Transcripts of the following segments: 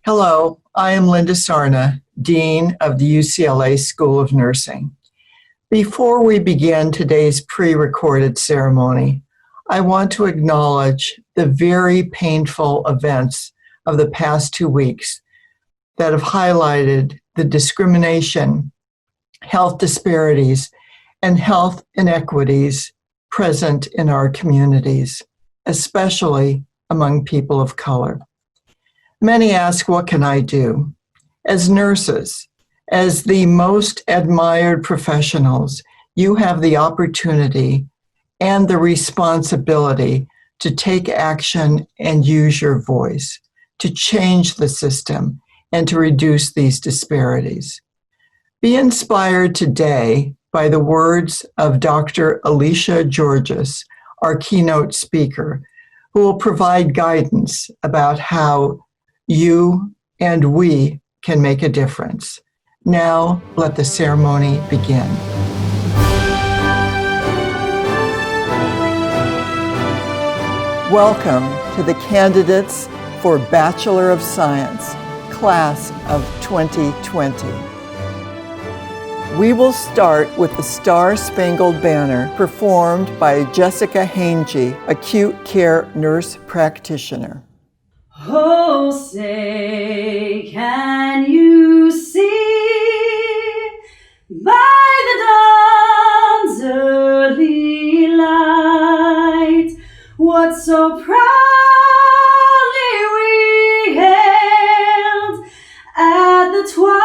Hello, I am Linda Sarna, Dean of the UCLA School of Nursing. Before we begin today's pre-recorded ceremony, I want to acknowledge the very painful events of the past 2 weeks that have highlighted the discrimination, health disparities, and health inequities present in our communities, especially among people of color. Many ask, what can I do? As nurses, as the most admired professionals, you have the opportunity and the responsibility to take action and use your voice, to change the system and to reduce these disparities. Be inspired today by the words of Dr. Alicia Georges, our keynote speaker, who will provide guidance about how you and we can make a difference. Now, let the ceremony begin. Welcome to the candidates for Bachelor of Science Class of 2020. We will start with the Star-Spangled Banner performed by Jessica Hange, acute care nurse practitioner. Oh, say, can you see by the dawn's early light what so proudly we hailed at the twilight's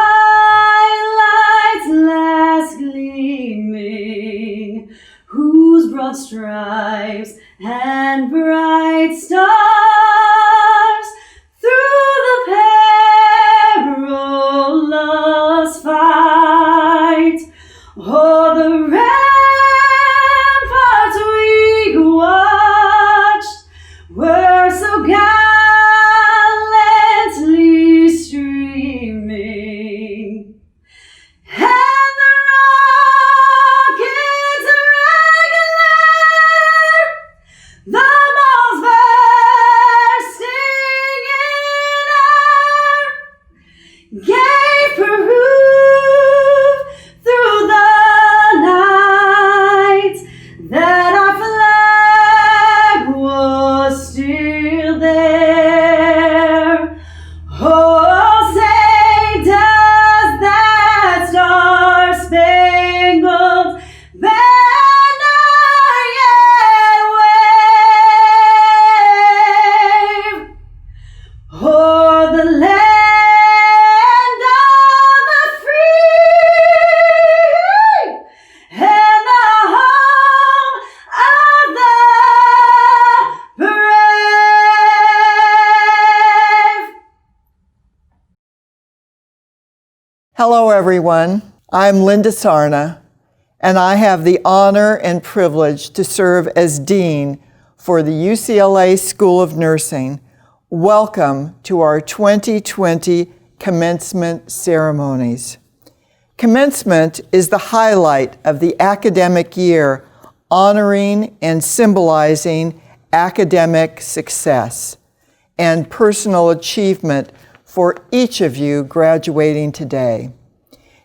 last gleaming, whose broad stripes and bright stars through the perilous fight, o'er the ramparts we watched, were so gallantly streaming, and the rockets regular, the balls bursting in air, gave proof through the night that our flag was still there. Oh, say, does that star-spangled banner yet wave o'er the land of the free and the home of the brave? Hello, everyone. I'm Linda Sarna, and I have the honor and privilege to serve as Dean for the UCLA School of Nursing. Welcome to our 2020 commencement ceremonies. Commencement is the highlight of the academic year, honoring and symbolizing academic success and personal achievement for each of you graduating today.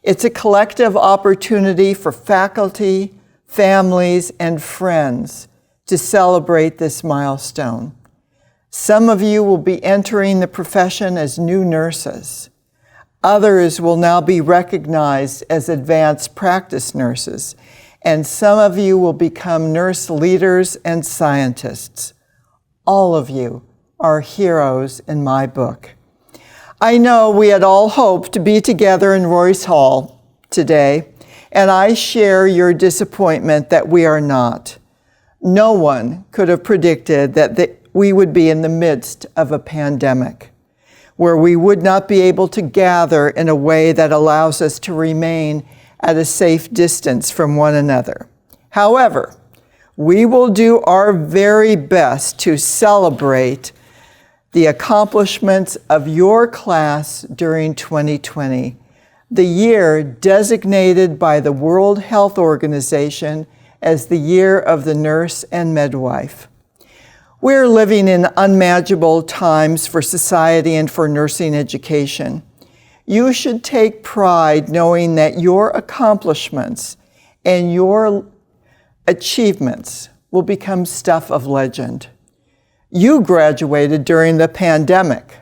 It's a collective opportunity for faculty, families, and friends to celebrate this milestone. Some of you will be entering the profession as new nurses. Others will now be recognized as advanced practice nurses, and some of you will become nurse leaders and scientists. All of you are heroes in my book. I know we had all hoped to be together in Royce Hall today, and I share your disappointment that we are not. No one could have predicted that we would be in the midst of a pandemic, where we would not be able to gather in a way that allows us to remain at a safe distance from one another. However, we will do our very best to celebrate the accomplishments of your class during 2020, the year designated by the World Health Organization as the Year of the Nurse and Midwife. We're living in unmanageable times for society and for nursing education. You should take pride knowing that your accomplishments and your achievements will become stuff of legend. You graduated during the pandemic.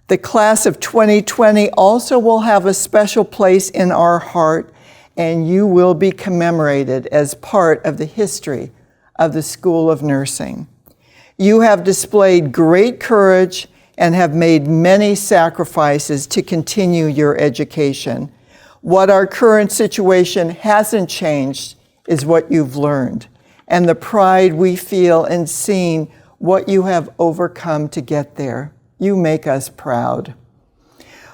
The class of 2020 also will have a special place in our heart, and you will be commemorated as part of the history of the School of Nursing. You have displayed great courage and have made many sacrifices to continue your education. What our current situation hasn't changed is what you've learned and the pride we feel in seeing what you have overcome to get there. You make us proud.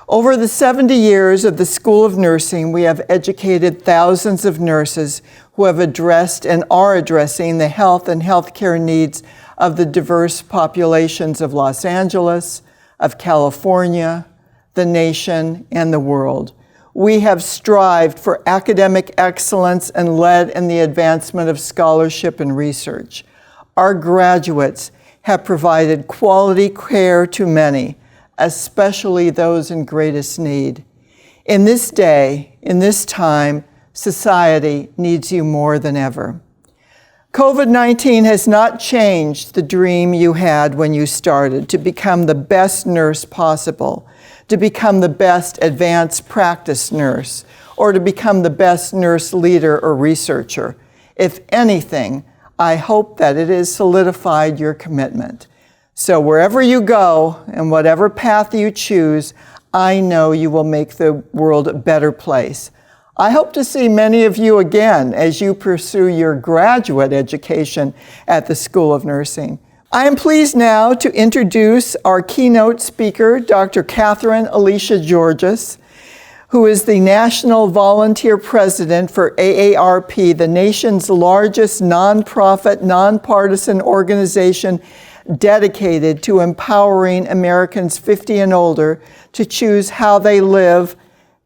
Over the 70 years of the School of Nursing, we have educated thousands of nurses who have addressed and are addressing the health and healthcare needs of the diverse populations of Los Angeles, of California, the nation, and the world. We have strived for academic excellence and led in the advancement of scholarship and research. Our graduates have provided quality care to many, especially those in greatest need. In this day, in this time, society needs you more than ever. COVID-19 has not changed the dream you had when you started to become the best nurse possible, to become the best advanced practice nurse, or to become the best nurse leader or researcher. If anything, I hope that it has solidified your commitment. So wherever you go and whatever path you choose, I know you will make the world a better place. I hope to see many of you again as you pursue your graduate education at the School of Nursing. I am pleased now to introduce our keynote speaker, Dr. Kathryn Alicia Georges, who is the National Volunteer President for AARP, the nation's largest nonprofit, nonpartisan organization dedicated to empowering Americans 50 and older to choose how they live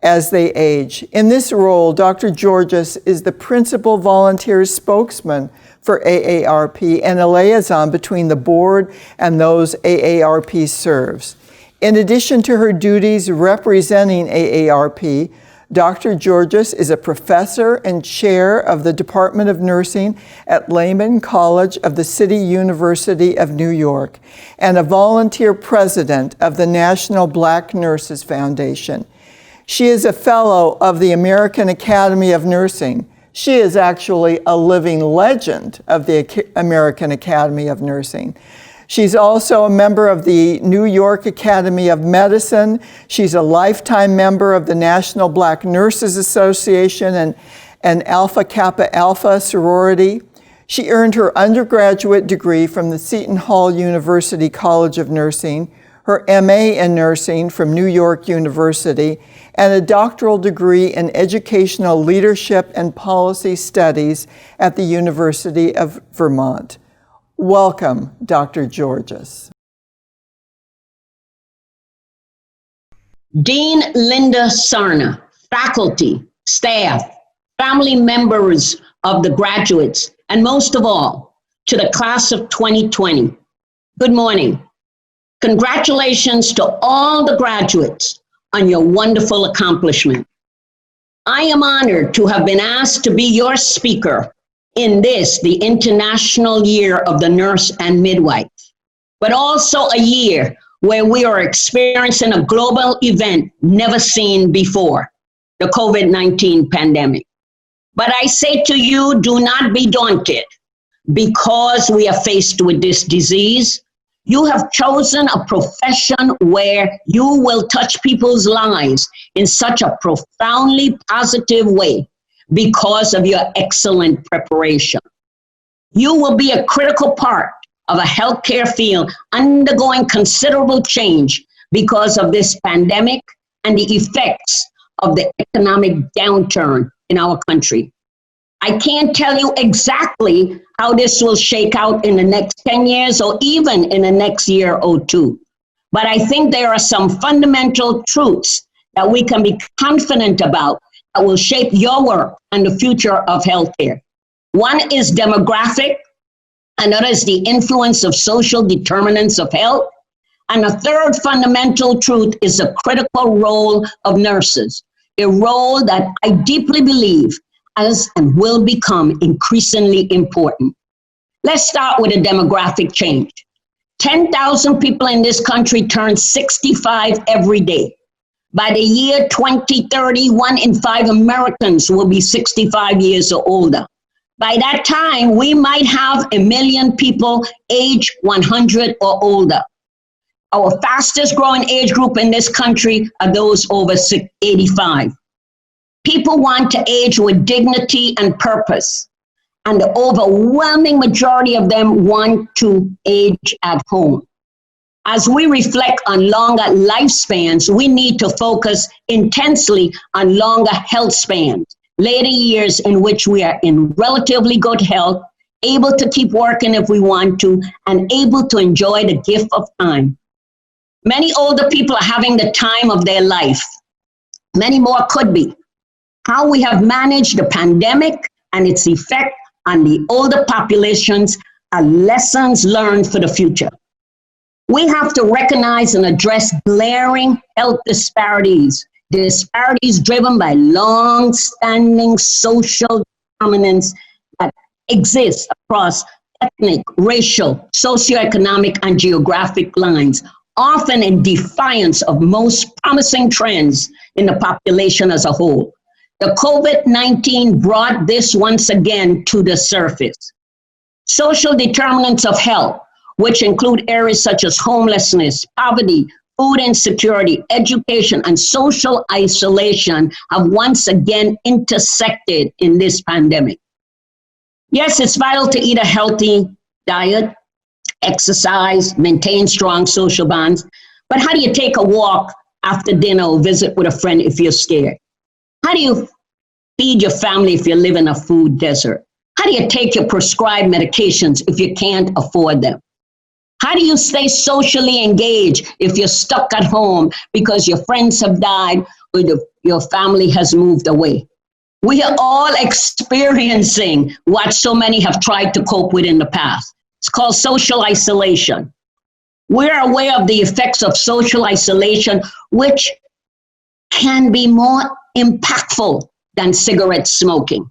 as they age. In this role, Dr. Georges is the principal volunteer spokesman for AARP and a liaison between the board and those AARP serves. In addition to her duties representing AARP, Dr. Georges is a professor and chair of the Department of Nursing at Lehman College of the City University of New York and a volunteer president of the National Black Nurses Foundation. She is a fellow of the American Academy of Nursing. She is actually a living legend of the American Academy of Nursing. She's also a member of the New York Academy of Medicine. She's a lifetime member of the National Black Nurses Association and Alpha Kappa Alpha sorority. She earned her undergraduate degree from the Seton Hall University College of Nursing, her MA in nursing from New York University, and a doctoral degree in educational leadership and policy studies at the University of Vermont. Welcome, Dr. Georges. Dean Linda Sarna, faculty, staff, family members of the graduates, and most of all, to the class of 2020. Good morning. Congratulations to all the graduates on your wonderful accomplishment. I am honored to have been asked to be your speaker in this, the International Year of the Nurse and Midwife, but also a year where we are experiencing a global event never seen before, the COVID-19 pandemic. But I say to you, do not be daunted because we are faced with this disease. You have chosen a profession where you will touch people's lives in such a profoundly positive way because of your excellent preparation. You will be a critical part of a healthcare field undergoing considerable change because of this pandemic and the effects of the economic downturn in our country. I can't tell you exactly how this will shake out in the next 10 years or even in the next year or two. But I think there are some fundamental truths that we can be confident about that will shape your work and the future of healthcare. One is demographic, Another is the influence of social determinants of health. And a third fundamental truth is the critical role of nurses, a role that I deeply believe has and will become increasingly important. Let's start with a demographic change. 10,000 people in this country turn 65 every day. By the year 2030, 1 in 5 Americans will be 65 years or older. By that time, we might have 1 million people age 100 or older. Our fastest growing age group in this country are those over 85. People want to age with dignity and purpose, and the overwhelming majority of them want to age at home. As we reflect on longer lifespans, we need to focus intensely on longer health spans, later years in which we are in relatively good health, able to keep working if we want to, and able to enjoy the gift of time. Many older people are having the time of their life. Many more could be. How we have managed the pandemic and its effect on the older populations are lessons learned for the future. We have to recognize and address glaring health disparities driven by long-standing social dominance that exist across ethnic, racial, socioeconomic, and geographic lines, often in defiance of most promising trends in the population as a whole. The COVID-19 brought this once again to the surface. Social determinants of health, which include areas such as homelessness, poverty, food insecurity, education, and social isolation, have once again intersected in this pandemic. Yes, it's vital to eat a healthy diet, exercise, maintain strong social bonds, but how do you take a walk after dinner or visit with a friend if you're scared? How do you feed your family if you live in a food desert? How do you take your prescribed medications if you can't afford them? How do you stay socially engaged if you're stuck at home because your friends have died or your family has moved away? We are all experiencing what so many have tried to cope with in the past. It's called social isolation. We're aware of the effects of social isolation, which can be more impactful than cigarette smoking.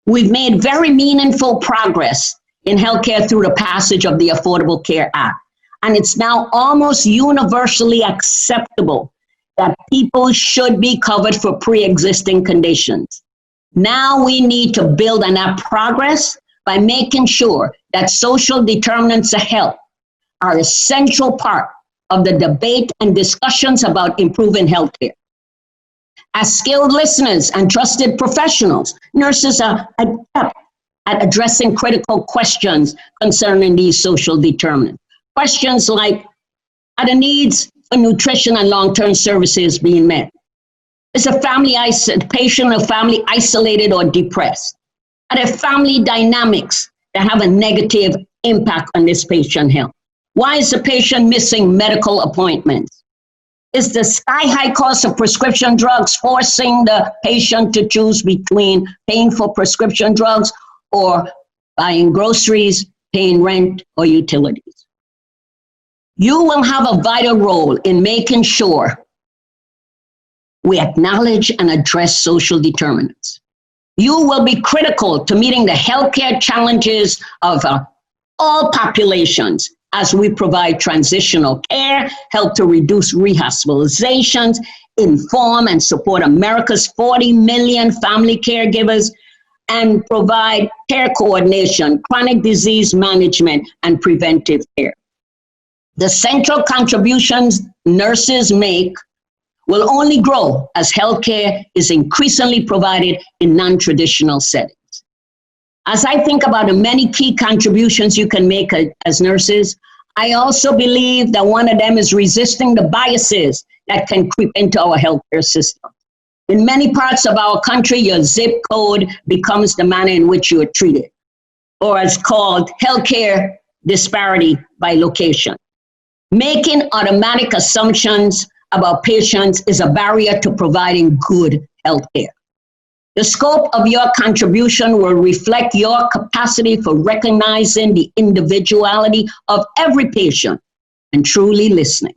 We've made very meaningful progress in healthcare through the passage of the Affordable Care Act. And it's now almost universally acceptable that people should be covered for pre-existing conditions. Now we need to build on that progress by making sure that social determinants of health are a central part of the debate and discussions about improving healthcare. As skilled listeners and trusted professionals, nurses are adept at addressing critical questions concerning these social determinants. Questions like, are the needs for nutrition and long-term services being met? Is a patient or family isolated or depressed? Are there family dynamics that have a negative impact on this patient's health? Why is the patient missing medical appointments? Is the sky-high cost of prescription drugs forcing the patient to choose between paying for prescription drugs or buying groceries, paying rent, or utilities? You will have a vital role in making sure we acknowledge and address social determinants. You will be critical to meeting the healthcare challenges of all populations as we provide transitional care, help to reduce rehospitalizations, inform and support America's 40 million family caregivers, and provide care coordination, chronic disease management, and preventive care. The central contributions nurses make will only grow as healthcare is increasingly provided in non-traditional settings. As I think about the many key contributions you can make as nurses, I also believe that one of them is resisting the biases that can creep into our healthcare system. In many parts of our country, your zip code becomes the manner in which you are treated, or as called healthcare disparity by location. Making automatic assumptions about patients is a barrier to providing good healthcare. The scope of your contribution will reflect your capacity for recognizing the individuality of every patient and truly listening.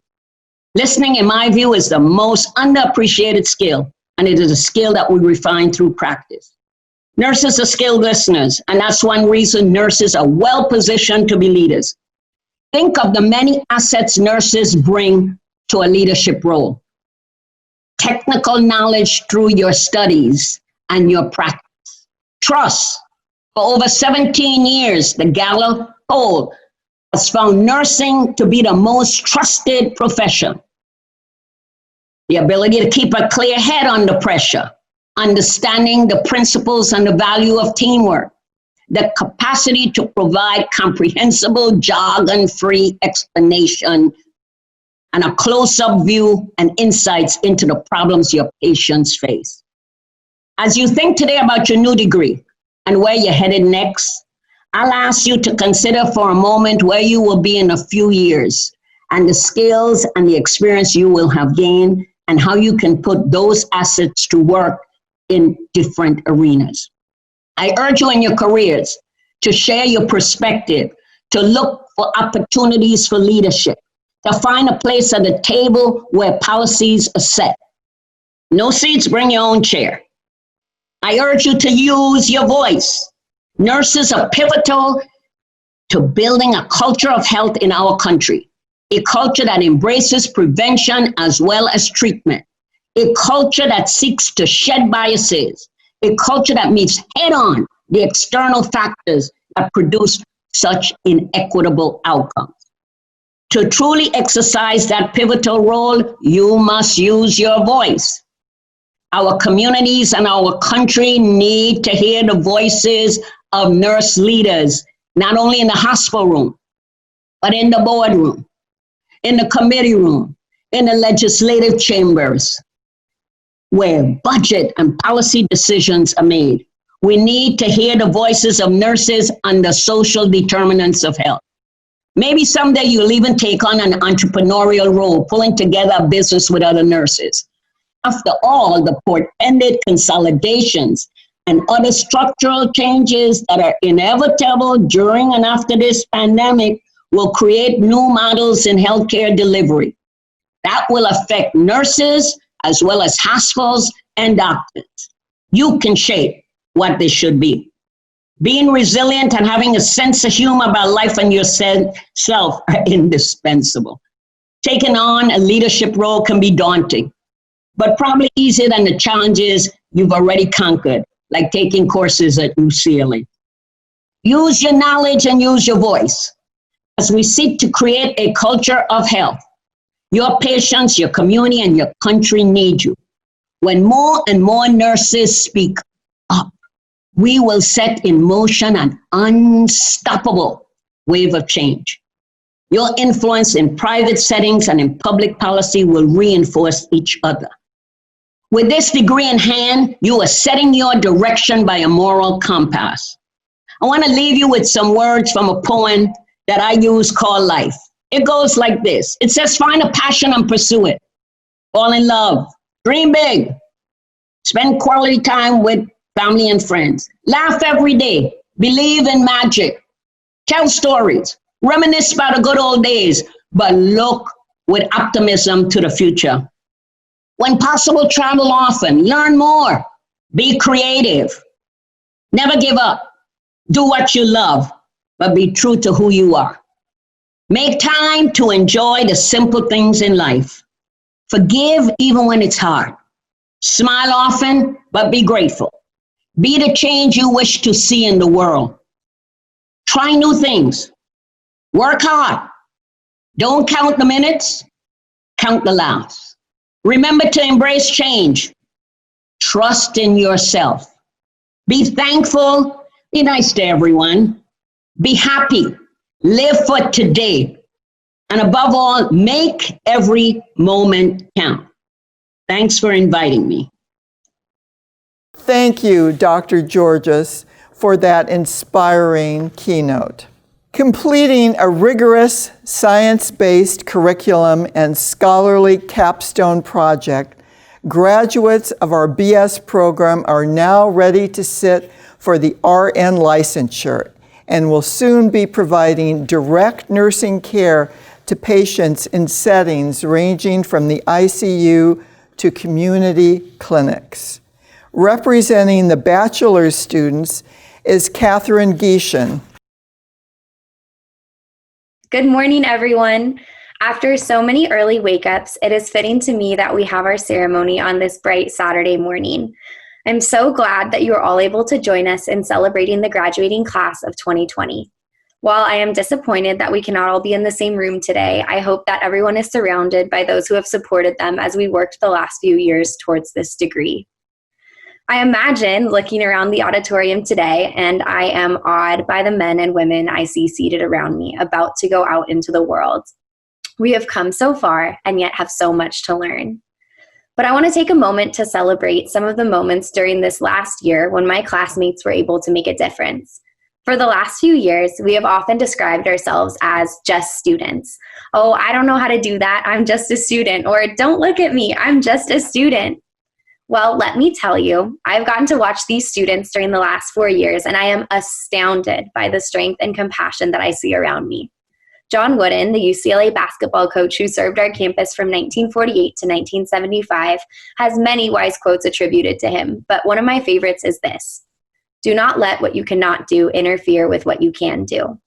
Listening, in my view, is the most underappreciated skill, and it is a skill that we refine through practice. Nurses are skilled listeners, and that's one reason nurses are well positioned to be leaders. Think of the many assets nurses bring to a leadership role. Technical knowledge through your studies and your practice. Trust. For over 17 years, the Gallup poll has found nursing to be the most trusted profession. The ability to keep a clear head under pressure, understanding the principles and the value of teamwork, the capacity to provide comprehensible, jargon-free explanation, and a close-up view and insights into the problems your patients face. As you think today about your new degree and where you're headed next, I'll ask you to consider for a moment where you will be in a few years and the skills and the experience you will have gained and how you can put those assets to work in different arenas. I urge you in your careers to share your perspective, to look for opportunities for leadership, to find a place at the table where policies are set. No seats, bring your own chair. I urge you to use your voice. Nurses are pivotal to building a culture of health in our country, a culture that embraces prevention as well as treatment, a culture that seeks to shed biases, a culture that meets head-on the external factors that produce such inequitable outcomes. To truly exercise that pivotal role, you must use your voice. Our communities and our country need to hear the voices of nurse leaders, not only in the hospital room, but in the boardroom, in the committee room, in the legislative chambers, where budget and policy decisions are made. We need to hear the voices of nurses on the social determinants of health. Maybe someday you'll even take on an entrepreneurial role, pulling together a business with other nurses. After all, the portended consolidations and other structural changes that are inevitable during and after this pandemic will create new models in healthcare delivery. That will affect nurses as well as hospitals and doctors. You can shape what they should be. Being resilient and having a sense of humor about life and yourself are indispensable. Taking on a leadership role can be daunting, but probably easier than the challenges you've already conquered, like taking courses at UCLA. Use your knowledge and use your voice as we seek to create a culture of health. Your patients, your community, and your country need you. When more and more nurses speak up, we will set in motion an unstoppable wave of change. Your influence in private settings and in public policy will reinforce each other. With this degree in hand, you are setting your direction by a moral compass. I want to leave you with some words from a poem that I use called Life. It goes like this. It says, find a passion and pursue it. Fall in love. Dream big. Spend quality time with family and friends. Laugh every day. Believe in magic. Tell stories. Reminisce about the good old days, but look with optimism to the future. When possible, travel often. Learn more. Be creative. Never give up. Do what you love, but be true to who you are. Make time to enjoy the simple things in life. Forgive even when it's hard. Smile often, but be grateful. Be the change you wish to see in the world. Try new things. Work hard. Don't count the minutes, count the laughs. Remember to embrace change. Trust in yourself. Be thankful. Be nice to everyone. Be happy. Live for today. And above all, make every moment count. Thanks for inviting me. Thank you, Dr. Georges, for that inspiring keynote. Completing a rigorous science-based curriculum and scholarly capstone project Graduates of our BS program are now ready to sit for the RN licensure and will soon be providing direct nursing care to patients in settings ranging from the ICU to community clinics. Representing the bachelor's students is Kathryn Gieschen. Good morning, everyone. After so many early wake-ups, it is fitting to me that we have our ceremony on this bright Saturday morning. I'm so glad that you are all able to join us in celebrating the graduating class of 2020. While I am disappointed that we cannot all be in the same room today, I hope that everyone is surrounded by those who have supported them as we worked the last few years towards this degree. I imagine looking around the auditorium today, and I am awed by the men and women I see seated around me, about to go out into the world. We have come so far and yet have so much to learn. But I want to take a moment to celebrate some of the moments during this last year when my classmates were able to make a difference. For the last few years, we have often described ourselves as just students. Oh, I don't know how to do that. I'm just a student. Or don't look at me. I'm just a student. Well, let me tell you, I've gotten to watch these students during the last 4 years, and I am astounded by the strength and compassion that I see around me. John Wooden, the UCLA basketball coach who served our campus from 1948 to 1975, has many wise quotes attributed to him, but one of my favorites is this: "Do not let what you cannot do interfere with what you can do."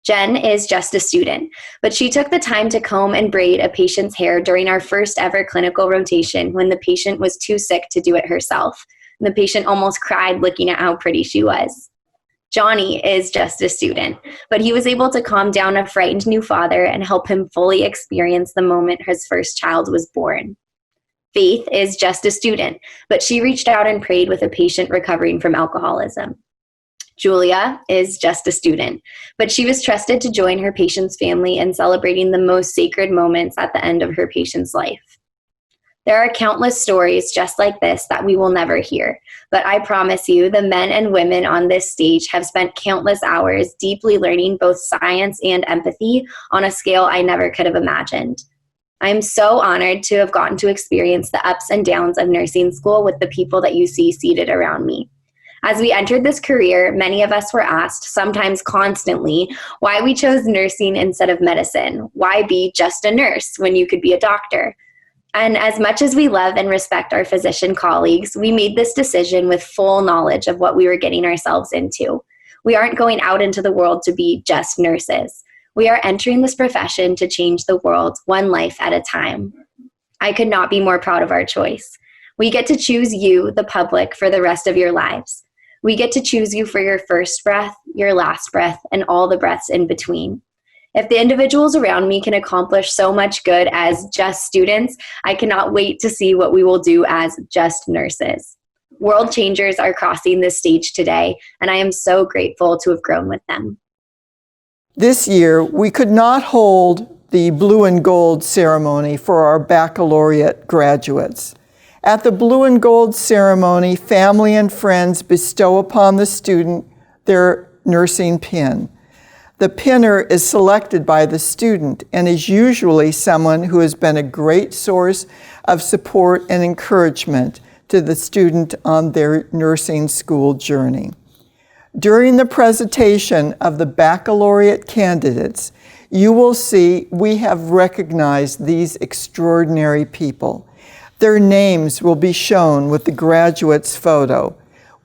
Jen is just a student, but she took the time to comb and braid a patient's hair during our first ever clinical rotation when the patient was too sick to do it herself. And the patient almost cried looking at how pretty she was. Johnny is just a student, but he was able to calm down a frightened new father and help him fully experience the moment his first child was born. Faith is just a student, but she reached out and prayed with a patient recovering from alcoholism. Julia is just a student, but she was trusted to join her patient's family in celebrating the most sacred moments at the end of her patient's life. There are countless stories just like this that we will never hear, but I promise you the men and women on this stage have spent countless hours deeply learning both science and empathy on a scale I never could have imagined. I am so honored to have gotten to experience the ups and downs of nursing school with the people that you see seated around me. As we entered this career, many of us were asked, sometimes constantly, why we chose nursing instead of medicine. Why be just a nurse when you could be a doctor? And as much as we love and respect our physician colleagues, we made this decision with full knowledge of what we were getting ourselves into. We aren't going out into the world to be just nurses. We are entering this profession to change the world one life at a time. I could not be more proud of our choice. We get to choose you, the public, for the rest of your lives. We get to choose you for your first breath, your last breath, and all the breaths in between. If the individuals around me can accomplish so much good as just students, I cannot wait to see what we will do as just nurses. World changers are crossing this stage today, and I am so grateful to have grown with them. This year, we could not hold the blue and gold ceremony for our baccalaureate graduates. At the blue and gold ceremony, family and friends bestow upon the student their nursing pin. The pinner is selected by the student and is usually someone who has been a great source of support and encouragement to the student on their nursing school journey. During the presentation of the baccalaureate candidates, you will see we have recognized these extraordinary people. Their names will be shown with the graduate's photo.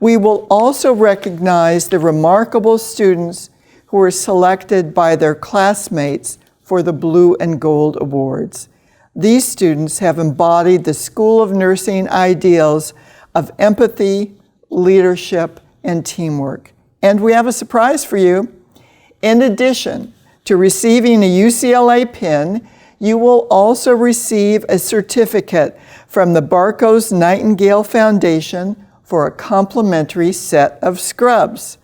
We will also recognize the remarkable students who were selected by their classmates for the Blue and Gold Awards. These students have embodied the School of Nursing ideals of empathy, leadership, and teamwork. And we have a surprise for you. In addition to receiving a UCLA pin, you will also receive a certificate from the Barkos Nightingale Foundation for a complimentary set of scrubs.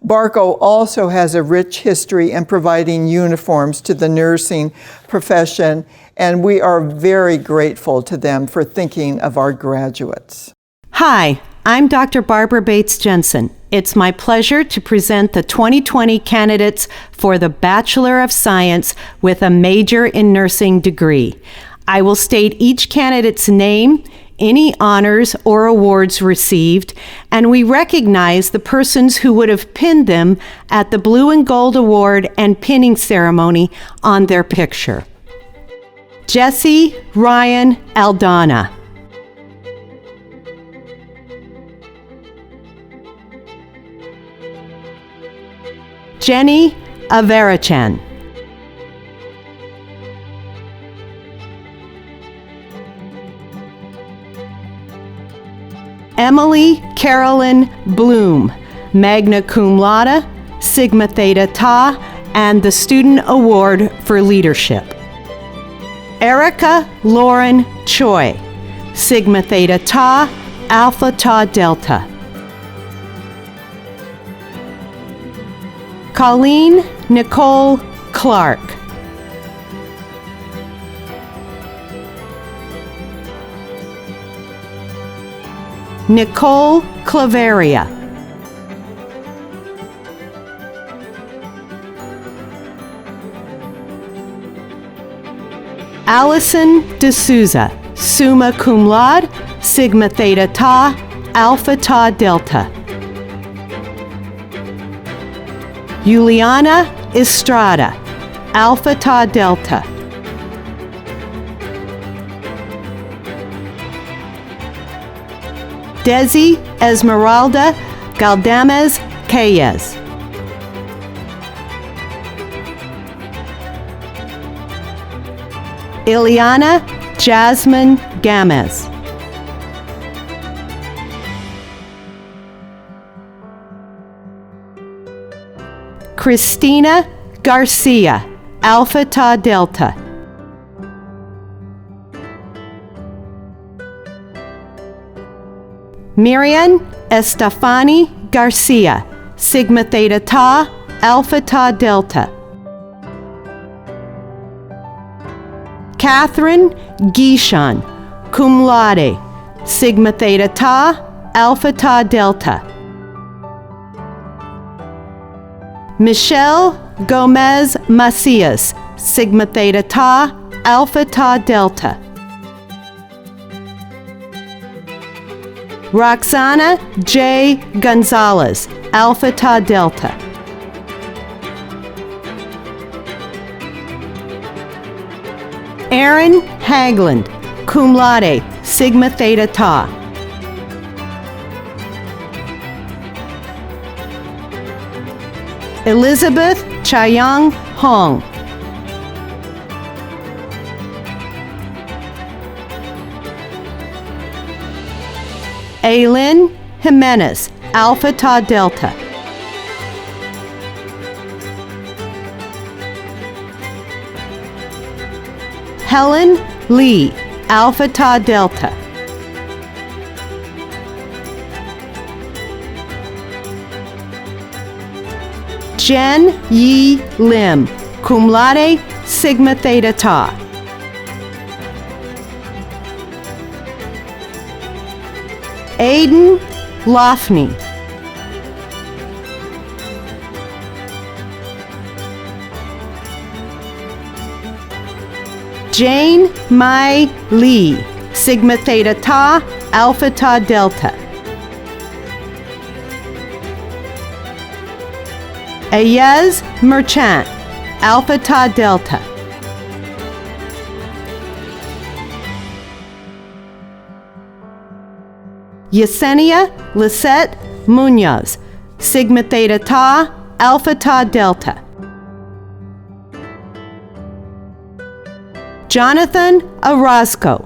Barco also has a rich history in providing uniforms to the nursing profession, and we are very grateful to them for thinking of our graduates. Hi, I'm Dr. Barbara Bates Jensen. It's my pleasure to present the 2020 candidates for the Bachelor of Science with a major in nursing degree. I will state each candidate's name, any honors or awards received, and we recognize the persons who would have pinned them at the Blue and Gold Award and pinning ceremony on their picture. Jesse Ryan Aldana. Jenny Averachan. Emily Carolyn Bloom, magna cum laude, Sigma Theta Tau, and the Student Award for Leadership. Erica Lauren Choi, Sigma Theta Tau, Alpha Tau Delta. Colleen Nicole Clark. Nicole Claveria. Allison D'Souza, summa cum laude, Sigma Theta Tau, Alpha Tau Delta. Juliana Estrada, Alpha Tau Delta. Desi Esmeralda Galdames Calles. Ileana Jasmine Gamez. Christina Garcia, Alpha Tau Delta. Miriam Estefani Garcia, Sigma Theta Tau, Alpha Tau Delta. Kathryn Gieschen, cum laude, Sigma Theta Tau, Alpha Tau Delta. Michelle Gomez Macias, Sigma Theta Tau, Alpha Tau Delta. Roxana J. Gonzalez, Alpha Tau Delta. Aaron Hagland, cum laude, Sigma Theta Tau. Elizabeth Chayang Hong. Aylin Jimenez, Alpha Tau Delta. Helen Lee, Alpha Tau Delta. Jen Yi Lim, cum laude, Sigma Theta Tau. Aiden Lofney. Jane Mai Lee, Sigma Theta Tau, Alpha Tau Delta. Ayez Merchant, Alpha Tau Delta. Yesenia Lisette Munoz, Sigma Theta Tau, Alpha Tau Delta. Jonathan Orozco.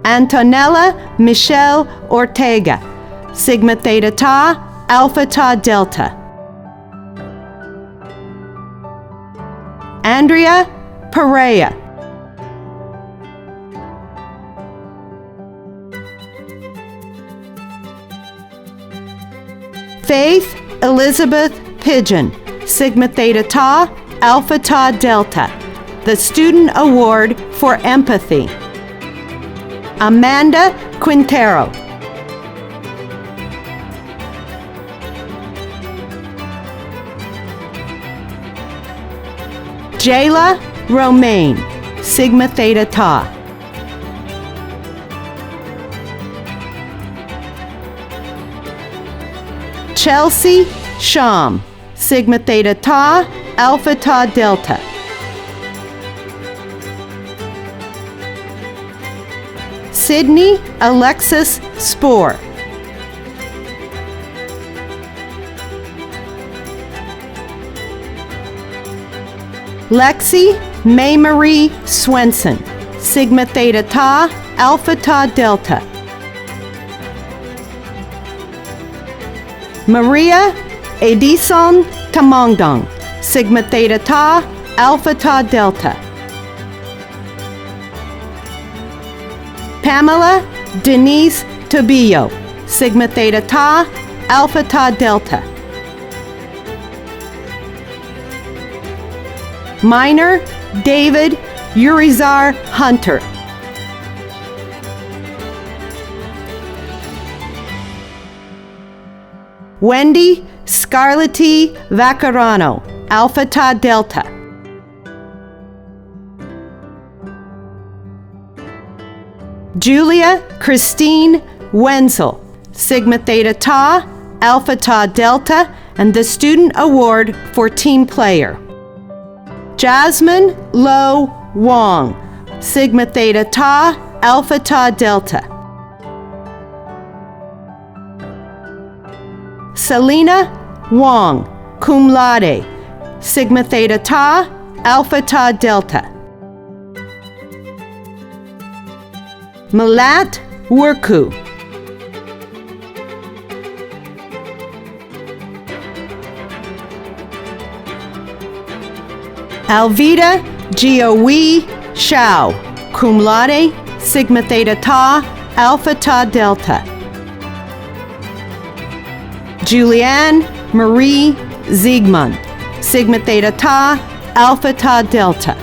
Antonella Michelle Ortega, Sigma Theta Tau, Alpha Tau Delta. Andrea Perea. Faith Elizabeth Pigeon, Sigma Theta Tau, Alpha Tau Delta, the Student Award for Empathy. Amanda Quintero. Jayla Romaine, Sigma Theta Tau. Chelsea Sham, Sigma Theta Tau, Alpha Tau Delta. Sydney Alexis Spoor. Lexi May Marie Swenson, Sigma Theta Tau, Alpha Tau Delta. Maria Edison Tamongdong, Sigma Theta Tau, Alpha Tau Delta. Pamela Denise Tobillo, Sigma Theta Tau, Alpha Tau Delta. Minor David Urizar Hunter. Wendy Scarletti Vaccarano, Alpha Tau Delta. Julia Christine Wenzel, Sigma Theta Tau, Alpha Tau Delta, and the Student Award for Team Player. Jasmine Lo Wong, Sigma Theta Tau, Alpha Tau Delta. Selena Wong, cum laude, Sigma Theta Tau, Alpha Tau Delta. Malat Worku. Alvita Gioe Shao, cum laude, Sigma Theta Tau, Alpha Tau Delta. Julianne Marie Ziegmund, Sigma Theta Tau, Alpha Tau Delta.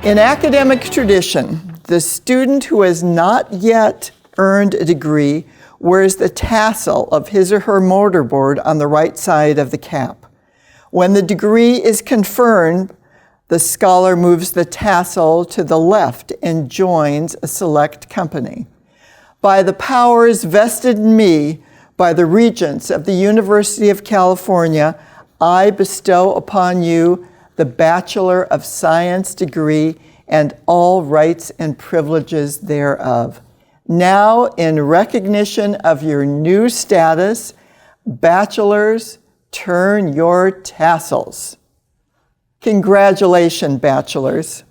In academic tradition, the student who has not yet earned a degree wears the tassel of his or her mortarboard on the right side of the cap. When the degree is conferred, the scholar moves the tassel to the left and joins a select company. By the powers vested in me by the Regents of the University of California, I bestow upon you the Bachelor of Science degree and all rights and privileges thereof. Now, in recognition of your new status, bachelors, turn your tassels. Congratulations, bachelors.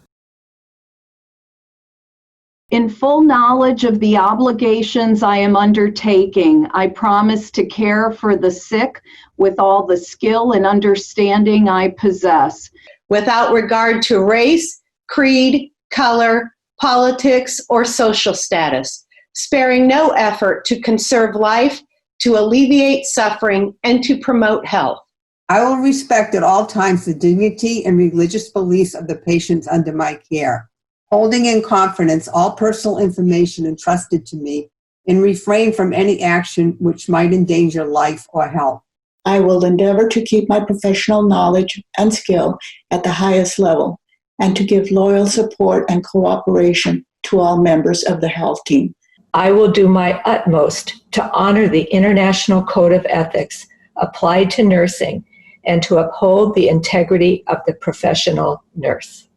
In full knowledge of the obligations I am undertaking, I promise to care for the sick with all the skill and understanding I possess, without regard to race, creed, color, politics, or social status, sparing no effort to conserve life, to alleviate suffering, and to promote health. I will respect at all times the dignity and religious beliefs of the patients under my care, holding in confidence all personal information entrusted to me, and refrain from any action which might endanger life or health. I will endeavor to keep my professional knowledge and skill at the highest level, and to give loyal support and cooperation to all members of the health team. I will do my utmost to honor the International Code of Ethics applied to nursing and to uphold the integrity of the professional nurse.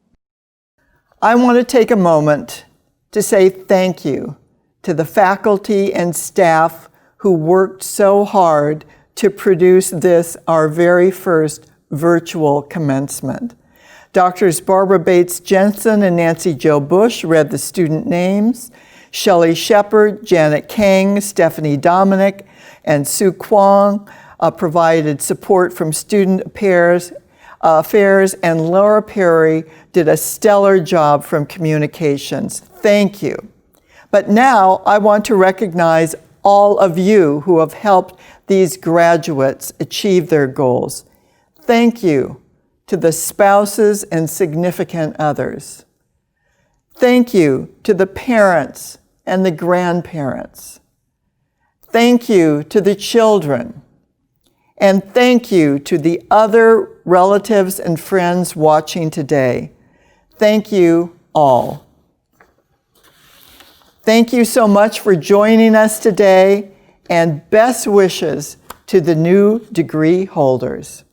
I want to take a moment to say thank you to the faculty and staff who worked so hard to produce this, our very first virtual commencement. Doctors Barbara Bates Jensen and Nancy Jo Bush read the student names. Shelley Shepard, Janet Kang, Stephanie Dominic, and Sue Kwong provided support from student affairs, and Laura Perry did a stellar job from communications. Thank you. But now I want to recognize all of you who have helped these graduates achieve their goals. Thank you to the spouses and significant others. Thank you to the parents and the grandparents. Thank you to the children. And thank you to the other relatives and friends watching today. Thank you all. Thank you so much for joining us today, and best wishes to the new degree holders.